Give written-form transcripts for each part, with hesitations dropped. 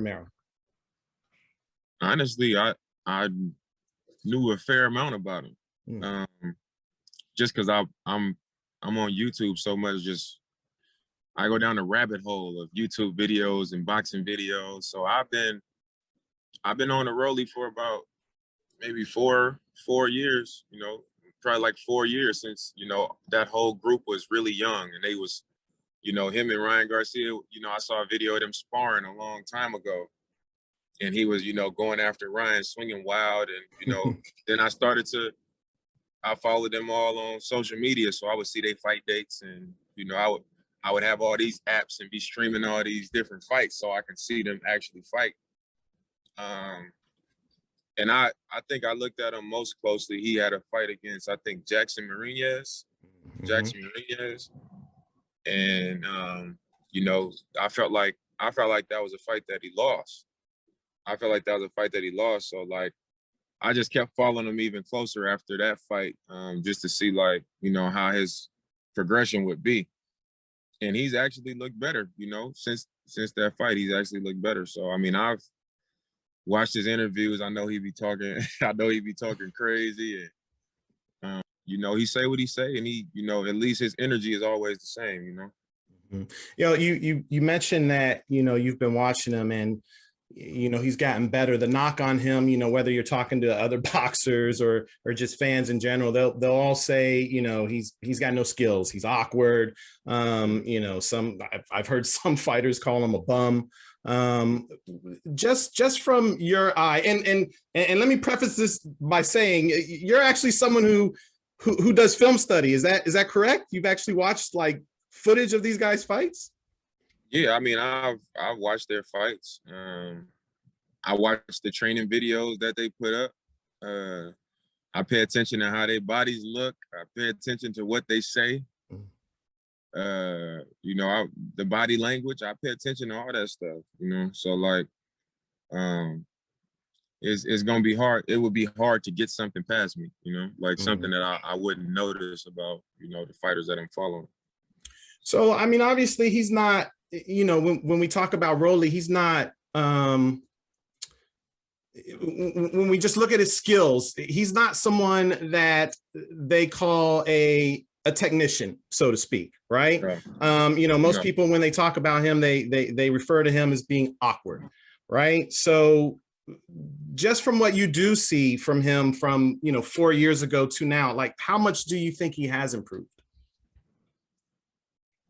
Romero? Honestly, I knew a fair amount about him, just because I'm on YouTube so much. Just I go down the rabbit hole of YouTube videos and boxing videos. So I've been on the Rolly for about maybe four years. Probably like 4 years since that whole group was really young, and they was him and Ryan Garcia. I saw a video of them sparring a long time ago. And he was, going after Ryan, swinging wild. And, then I followed them all on social media. So I would see their fight dates, and, I would have all these apps and be streaming all these different fights so I can see them actually fight. And I think I looked at him most closely. He had a fight against, I think, Jackson Mariñez. And, I felt like that was a fight that he lost. So like, I just kept following him even closer after that fight, just to see like, how his progression would be. And he's actually looked better, since that fight, he's actually looked better. So, I mean, I've watched his interviews. I know he be talking crazy. And, he say what he say, and he, at least his energy is always the same, You mentioned that, you've been watching him, and he's gotten better. The knock on him, whether you're talking to other boxers or just fans in general, they'll all say, he's got no skills. He's awkward. I've heard some fighters call him a bum. Just from your eye, and let me preface this by saying you're actually someone who does film study. Is that correct? You've actually watched like footage of these guys' fights? Yeah, I mean, I've watched their fights. I watched the training videos that they put up. I pay attention to how their bodies look. I pay attention to what they say. The body language. I pay attention to all that stuff. So like, it's gonna be hard. It would be hard to get something past me. Like something that I wouldn't notice about the fighters that I'm following. So I mean, obviously, he's not. When we talk about Rolly, he's not, when we just look at his skills, he's not someone that they call a technician, so to speak, right? Most people, when they talk about him, they refer to him as being awkward, right? So just from what you do see from him from, 4 years ago to now, like how much do you think he has improved?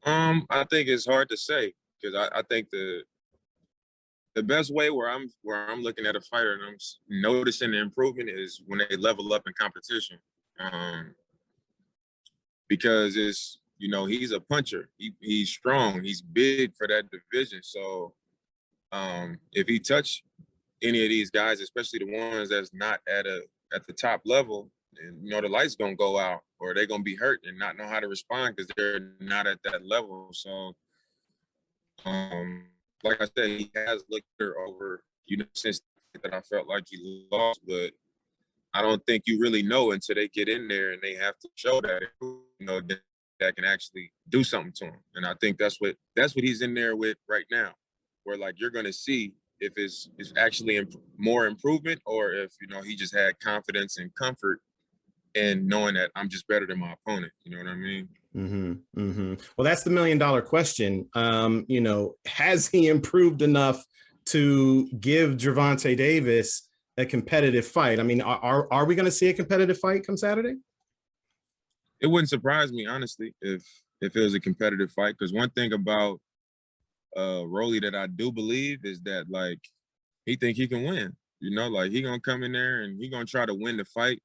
I think it's hard to say, because I think the best way where I'm looking at a fighter and I'm noticing the improvement is when they level up in competition. Because it's, he's a puncher. He's strong. He's big for that division. So if he touch any of these guys, especially the ones that's not at the top level, and the light's gonna go out, or they're gonna be hurt and not know how to respond because they're not at that level. So, like I said, he has looked there over, since that I felt like he lost, but I don't think you really know until they get in there and they have to show that, that can actually do something to him. And I think that's what he's in there with right now, where like you're gonna see if it's actually more improvement, or if he just had confidence and comfort and knowing that I'm just better than my opponent. You know what I mean? Well, that's the $1 million question. Has he improved enough to give Gervonta Davis a competitive fight? I mean, are we going to see a competitive fight come Saturday? It wouldn't surprise me, honestly, if it was a competitive fight. Because one thing about Rolly that I do believe is that like he think he can win. Like he gonna come in there and he gonna try to win the fight.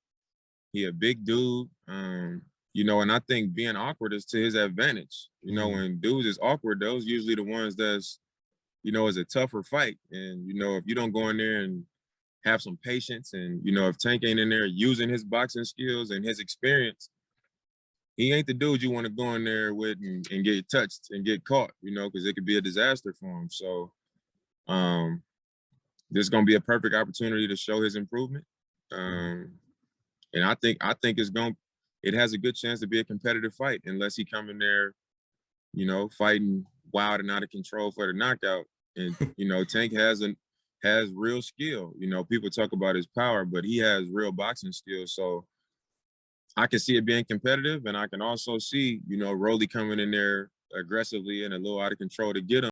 He a big dude, and I think being awkward is to his advantage. When dudes is awkward, those usually the ones that's, is a tougher fight. And, if you don't go in there and have some patience, and, if Tank ain't in there using his boxing skills and his experience, he ain't the dude you want to go in there with and get touched and get caught, because it could be a disaster for him. So this is going to be a perfect opportunity to show his improvement. And I think it has a good chance to be a competitive fight, unless he come in there, fighting wild and out of control for the knockout. And you know, Tank has real skill. You know, people talk about his power, but he has real boxing skill. So I can see it being competitive, and I can also see, you know, Rolly coming in there aggressively and a little out of control to get him.